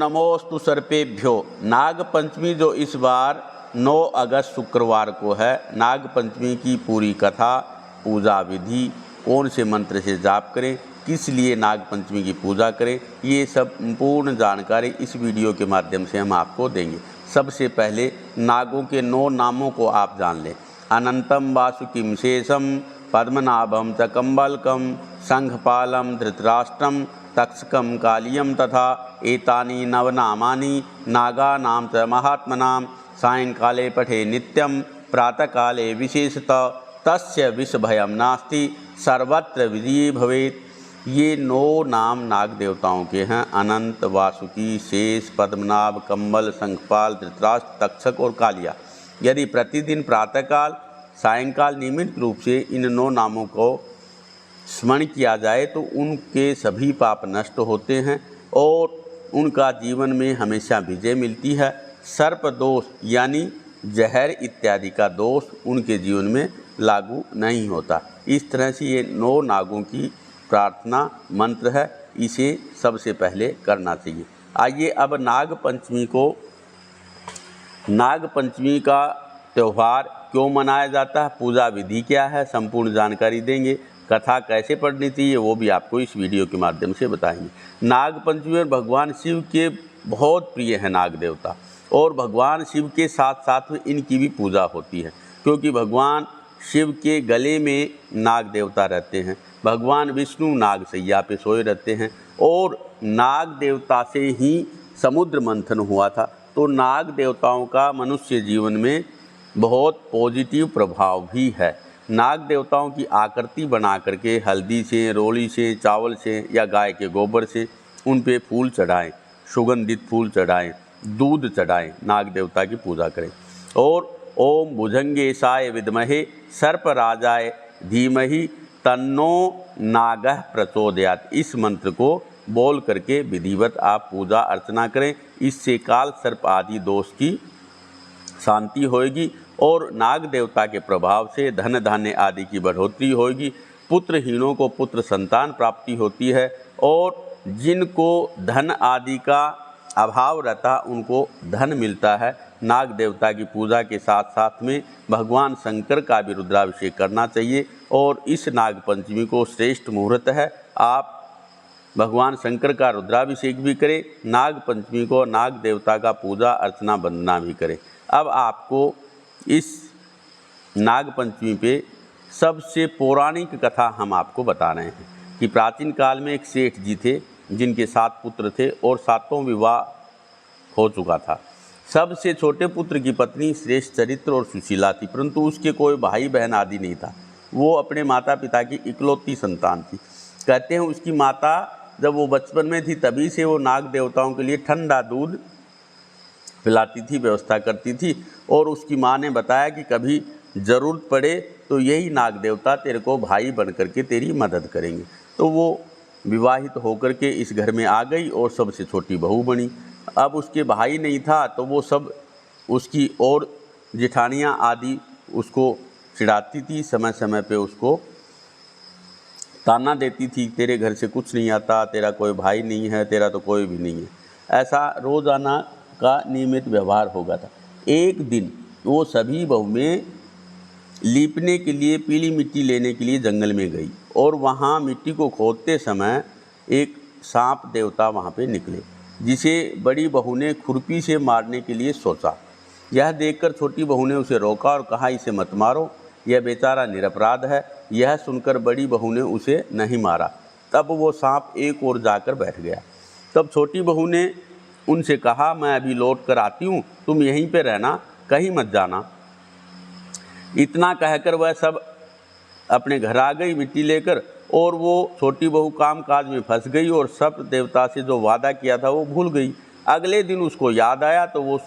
नमोस्तु सर्पेभ्यो। नाग पंचमी जो इस बार 9 अगस्त शुक्रवार को है, नाग पंचमी की पूरी कथा, पूजा विधि, कौन से मंत्र से जाप करें, किस लिए नाग पंचमी की पूजा करें, ये सब संपूर्ण जानकारी इस वीडियो के माध्यम से हम आपको देंगे। सबसे पहले नागों के 9 नामों को आप जान लें। अनंतम वासुकिम शेषम पद्मनाभम च कम्बलकम शंखपालम धृतराष्ट्रम तक्षकम कालियम तथा एतानि नवनामानि नागानां च महात्मनां सायंकाले पठे नित्यं प्रातःकाले विशेषतः तस्य विषभयं नास्ति सर्वत्र विजयी भवेत्। ये 9 नाम नाग देवताओं के हैं। अनंत, वासुकी, शेष, पद्मनाभ, कंबल, शंखपाल, धृतराष्ट्र, तक्षक और कालिया। यदि प्रतिदिन प्रातःकाल सायंकाल नियमित रूप से इन 9 नामों को स्मरण किया जाए तो उनके सभी पाप नष्ट होते हैं और उनका जीवन में हमेशा विजय मिलती है। सर्प दोष यानी जहर इत्यादि का दोष उनके जीवन में लागू नहीं होता। इस तरह से ये 9 नागों की प्रार्थना मंत्र है, इसे सबसे पहले करना चाहिए। आइए अब नाग पंचमी का त्यौहार क्यों मनाया जाता है, पूजा विधि क्या है, संपूर्ण जानकारी देंगे। कथा कैसे पढ़नी चाहिए वो भी आपको इस वीडियो के माध्यम से बताएंगे। नाग पंचमी और भगवान शिव के बहुत प्रिय है नाग देवता, और भगवान शिव के साथ साथ में इनकी भी पूजा होती है, क्योंकि भगवान शिव के गले में नाग देवता रहते हैं। भगवान विष्णु नाग सैया पे सोए रहते हैं और नाग देवता से ही समुद्र मंथन हुआ था। तो नाग देवताओं का मनुष्य जीवन में बहुत पॉजिटिव प्रभाव भी है। नाग देवताओं की आकृति बना करके हल्दी से, रोली से, चावल से या गाय के गोबर से उन पे फूल चढ़ाएं, सुगंधित फूल चढ़ाएं, दूध चढ़ाएं, नाग देवता की पूजा करें। और ओम भुजंगेशाय विद्महे सर्पराजाय धीमहि तन्नो नागः प्रचोदयात्, इस मंत्र को बोल करके विधिवत आप पूजा अर्चना करें। इससे काल सर्प आदि दोष की शांति होएगी और नाग देवता के प्रभाव से धन धान्य आदि की बढ़ोतरी होगी। पुत्रहीनों को पुत्र संतान प्राप्ति होती है और जिनको धन आदि का अभाव रहता उनको धन मिलता है। नाग देवता की पूजा के साथ साथ में भगवान शंकर का भी रुद्राभिषेक करना चाहिए और इस नाग पंचमी को श्रेष्ठ मुहूर्त है। आप भगवान शंकर का रुद्राभिषेक भी करें, नाग पंचमी को नाग देवता का पूजा अर्चना वंदना भी करें। अब आपको इस नाग पंचमी पे सबसे पौराणिक कथा हम आपको बता रहे हैं कि प्राचीन काल में एक सेठ जी थे जिनके 7 पुत्र थे और 7वां विवाह हो चुका था। सबसे छोटे पुत्र की पत्नी श्रेष्ठ चरित्र और सुशीला थी, परंतु उसके कोई भाई बहन आदि नहीं था। वो अपने माता पिता की इकलौती संतान थी। कहते हैं उसकी माता जब वो बचपन में थी तभी से वो नाग देवताओं के लिए ठंडा दूध पिलाती थी, व्यवस्था करती थी, और उसकी माँ ने बताया कि कभी ज़रूरत पड़े तो यही नाग देवता तेरे को भाई बन करके तेरी मदद करेंगे। तो वो विवाहित होकर के इस घर में आ गई और सबसे छोटी बहू बनी। अब उसके भाई नहीं था तो वो सब उसकी और जेठानियाँ आदि उसको चिढ़ाती थी, समय समय पे उसको ताना देती थी, तेरे घर से कुछ नहीं आता, तेरा कोई भाई नहीं है, तेरा तो कोई भी नहीं है। ऐसा रोज़ाना का नियमित व्यवहार होगा था। एक दिन वो सभी बहुएं लीपने के लिए पीली मिट्टी लेने के लिए जंगल में गई और वहाँ मिट्टी को खोदते समय एक सांप देवता वहाँ पे निकले, जिसे बड़ी बहू ने खुरपी से मारने के लिए सोचा। यह देखकर छोटी बहू ने उसे रोका और कहा, इसे मत मारो, यह बेचारा निरपराध है। यह सुनकर बड़ी बहू ने उसे नहीं मारा। तब वो सांप एक ओर जाकर बैठ गया। तब छोटी बहू ने उनसे कहा, मैं अभी लौट कर आती हूँ, तुम यहीं पे रहना, कहीं मत जाना। इतना कहकर वह सब अपने घर आ गई मिट्टी लेकर, और वो छोटी बहू काम काज में फंस गई और सर्प देवता से जो वादा किया था वो भूल गई। अगले दिन उसको याद आया तो वो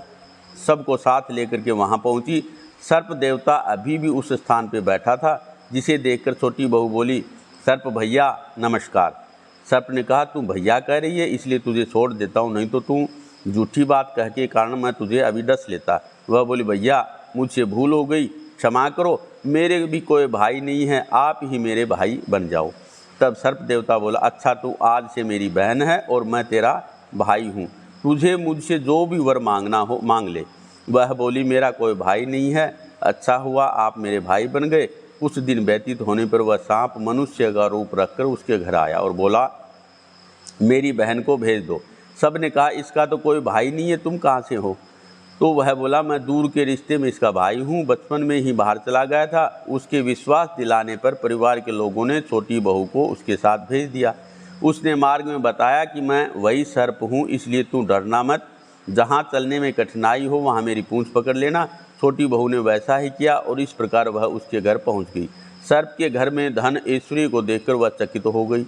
सबको साथ लेकर के वहाँ पहुँची। सर्प देवता अभी भी उस स्थान पे बैठा था, जिसे देखकर छोटी बहू बोली, सर्प भैया नमस्कार। सर्प ने कहा, तू भैया कह रही है इसलिए तुझे छोड़ देता हूँ, नहीं तो तू झूठी बात कह के कारण मैं तुझे अभी डस लेता। वह बोली, भैया मुझसे भूल हो गई, क्षमा करो, मेरे भी कोई भाई नहीं है, आप ही मेरे भाई बन जाओ। तब सर्प देवता बोला, अच्छा तू आज से मेरी बहन है और मैं तेरा भाई हूँ। तुझे मुझसे जो भी वर मांगना हो मांग ले। वह बोली, मेरा कोई भाई नहीं है, अच्छा हुआ आप मेरे भाई बन गए। कुछ दिन व्यतीत होने पर वह सांप मनुष्य का रूप रखकर उसके घर आया और बोला, मेरी बहन को भेज दो। सब ने कहा, इसका तो कोई भाई नहीं है, तुम कहाँ से हो? तो वह बोला, मैं दूर के रिश्ते में इसका भाई हूँ, बचपन में ही बाहर चला गया था। उसके विश्वास दिलाने पर परिवार के लोगों ने छोटी बहू को उसके साथ भेज दिया। उसने मार्ग में बताया कि मैं वही सर्प हूँ, इसलिए तू डरना मत। जहाँ चलने में कठिनाई हो वहाँ मेरी पूंछ पकड़ लेना। छोटी बहू ने वैसा ही किया और इस प्रकार वह उसके घर पहुँच गई। सर्प के घर में धन ऐश्वर्य को देखकर वह चकित हो गई।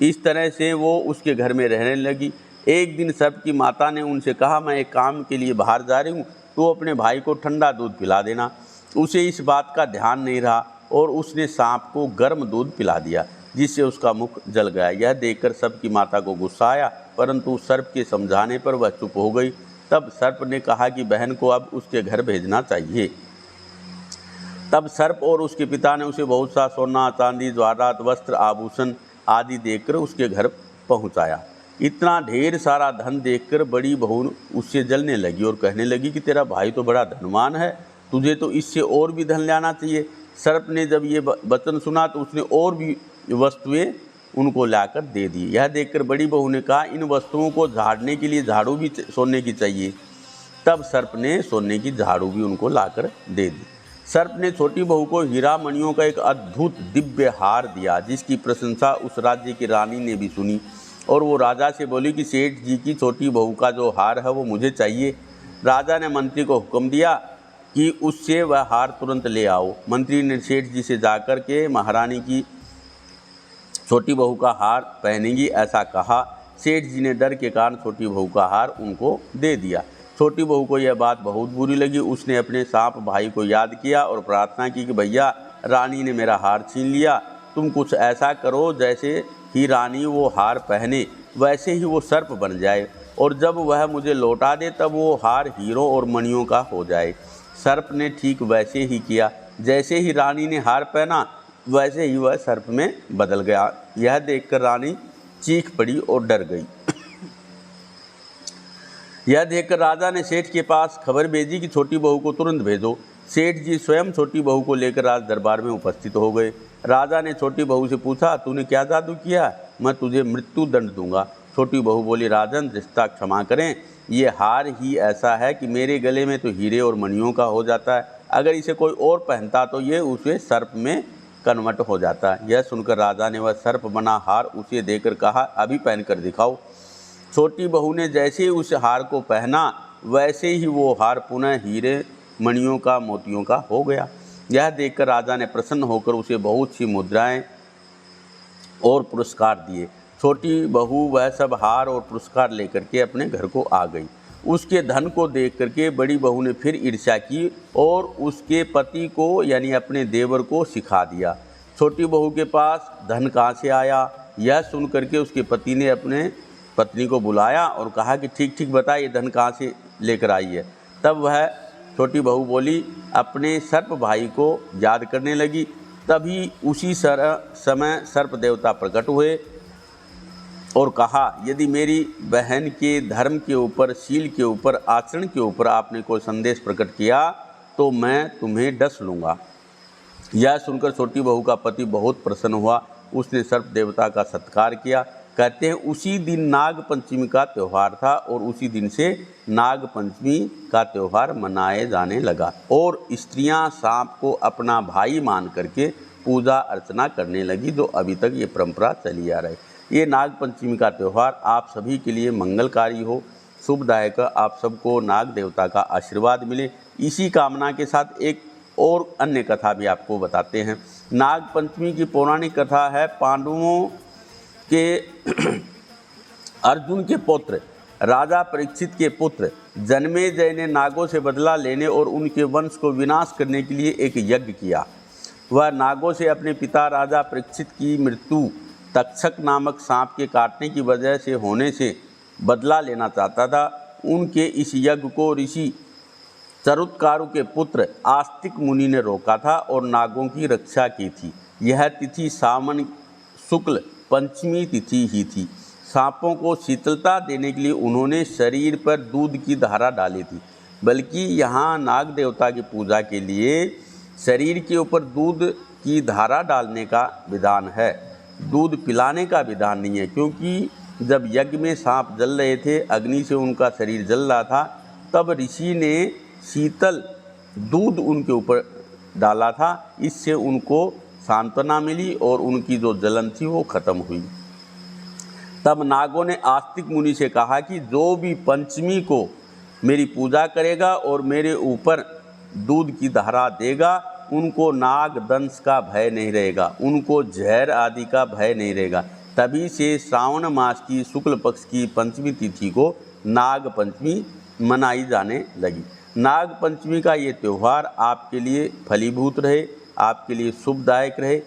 इस तरह से वो उसके घर में रहने लगी। एक दिन सर्प की माता ने उनसे कहा, मैं एक काम के लिए बाहर जा रही हूँ, तो अपने भाई को ठंडा दूध पिला देना। उसे इस बात का ध्यान नहीं रहा और उसने सांप को गर्म दूध पिला दिया, जिससे उसका मुख जल गया। यह देखकर सर्प की माता को गुस्सा आया, परंतु सर्प के समझाने पर वह चुप हो गई। तब सर्प ने कहा कि बहन को अब उसके घर भेजना चाहिए। तब सर्प और उसके पिता ने उसे बहुत सा सोना, चांदी, जवाहरात, वस्त्र, आभूषण आदि देकर उसके घर पहुंचाया। इतना ढेर सारा धन देखकर बड़ी बहू उससे जलने लगी और कहने लगी कि तेरा भाई तो बड़ा धनवान है, तुझे तो इससे और भी धन लाना चाहिए। सर्प ने जब ये वचन सुना तो उसने और भी वस्तुएं उनको लाकर दे दी। यह देखकर बड़ी बहू ने कहा, इन वस्तुओं को झाड़ने के लिए झाड़ू भी सोने की चाहिए। तब सर्प ने सोने की झाड़ू भी उनको लाकर दे दी। सर्प ने छोटी बहू को हीरा मणियों का एक अद्भुत दिव्य हार दिया, जिसकी प्रशंसा उस राज्य की रानी ने भी सुनी और वो राजा से बोली कि सेठ जी की छोटी बहू का जो हार है वो मुझे चाहिए। राजा ने मंत्री को हुक्म दिया कि उससे वह हार तुरंत ले आओ। मंत्री ने सेठ जी से जाकर के महारानी की छोटी बहू का हार पहनेंगी ऐसा कहा। सेठ जी ने डर के कारण छोटी बहू का हार उनको दे दिया। छोटी बहू को यह बात बहुत बुरी लगी। उसने अपने सांप भाई को याद किया और प्रार्थना की कि भैया, रानी ने मेरा हार छीन लिया, तुम कुछ ऐसा करो जैसे ही रानी वो हार पहने वैसे ही वो सर्प बन जाए, और जब वह मुझे लौटा दे तब वो हार हीरों और मणियों का हो जाए। सर्प ने ठीक वैसे ही किया। जैसे ही रानी ने हार पहना वैसे ही वह सर्प में बदल गया। यह देखकर रानी चीख पड़ी और डर गई। यह देखकर राजा ने सेठ के पास खबर भेजी कि छोटी बहू को तुरंत भेजो। सेठ जी स्वयं छोटी बहू को लेकर राज दरबार में उपस्थित हो गए। राजा ने छोटी बहू से पूछा, तूने क्या जादू किया? मैं तुझे मृत्यु दंड दूंगा। छोटी बहू बोली, राजन रिश्ता क्षमा करें, ये हार ही ऐसा है कि मेरे गले में तो हीरे और मणियों का हो जाता है, अगर इसे कोई और पहनता तो ये उसे सर्प में कन्वर्ट हो जाता। यह सुनकर राजा ने वह सर्प बना हार उसे देकर कहा, अभी पहन कर दिखाओ। छोटी बहू ने जैसे ही उस हार को पहना वैसे ही वो हार पुनः हीरे, मणियों का, मोतियों का हो गया। यह देखकर राजा ने प्रसन्न होकर उसे बहुत सी मुद्राएं और पुरस्कार दिए। छोटी बहू वह सब हार और पुरस्कार लेकर के अपने घर को आ गई। उसके धन को देख करके बड़ी बहू ने फिर ईर्ष्या की और उसके पति को यानी अपने देवर को सिखा दिया। छोटी बहू के पास धन कहाँ से आया, यह सुन करके उसके पति ने अपने पत्नी को बुलाया और कहा कि ठीक ठीक बता, ये धन कहाँ से लेकर आई है। तब वह छोटी बहू बोली, अपने सर्प भाई को याद करने लगी। तभी उसी समय सर्प देवता प्रकट हुए और कहा, यदि मेरी बहन के धर्म के ऊपर, शील के ऊपर, आचरण के ऊपर आपने कोई संदेश प्रकट किया तो मैं तुम्हें डस लूँगा। यह सुनकर छोटी बहू का पति बहुत प्रसन्न हुआ। उसने सर्प देवता का सत्कार किया। कहते हैं उसी दिन नाग पंचमी का त्यौहार था और उसी दिन से नाग पंचमी का त्यौहार मनाए जाने लगा और स्त्रियां सांप को अपना भाई मान करके पूजा अर्चना करने लगी, जो अभी तक ये परंपरा चली आ रही। ये नाग पंचमी का त्यौहार आप सभी के लिए मंगलकारी हो, शुभदायक। आप सबको नाग देवता का आशीर्वाद मिले, इसी कामना के साथ एक और अन्य कथा भी आपको बताते हैं। नाग पंचमी की पौराणिक कथा है, पांडवों के अर्जुन के पुत्र राजा परीक्षित के पुत्र जन्मेजय ने नागों से बदला लेने और उनके वंश को विनाश करने के लिए एक यज्ञ किया। वह नागों से अपने पिता राजा परीक्षित की मृत्यु तक्षक नामक सांप के काटने की वजह से होने से बदला लेना चाहता था। उनके इस यज्ञ को ऋषि चरुतकारु के पुत्र आस्तिक मुनि ने रोका था और नागों की रक्षा की थी। यह तिथि सावन शुक्ल पंचमी तिथि ही थी। सांपों को शीतलता देने के लिए उन्होंने शरीर पर दूध की धारा डाली थी। बल्कि यहाँ नाग देवता की पूजा के लिए शरीर के ऊपर दूध की धारा डालने का विधान है, दूध पिलाने का विधान नहीं है। क्योंकि जब यज्ञ में सांप जल रहे थे, अग्नि से उनका शरीर जल रहा था, तब ऋषि ने शीतल दूध उनके ऊपर डाला था। इससे उनको सांत्वना मिली और उनकी जो जलन थी वो खत्म हुई। तब नागों ने आस्तिक मुनि से कहा कि जो भी पंचमी को मेरी पूजा करेगा और मेरे ऊपर दूध की धारा देगा, उनको नाग दंश का भय नहीं रहेगा, उनको जहर आदि का भय नहीं रहेगा। तभी से श्रावण मास की शुक्ल पक्ष की पंचमी तिथि को नाग पंचमी मनाई जाने लगी। नाग पंचमी का ये त्यौहार आपके लिए फलीभूत रहे, आपके लिए शुभदायक रहे।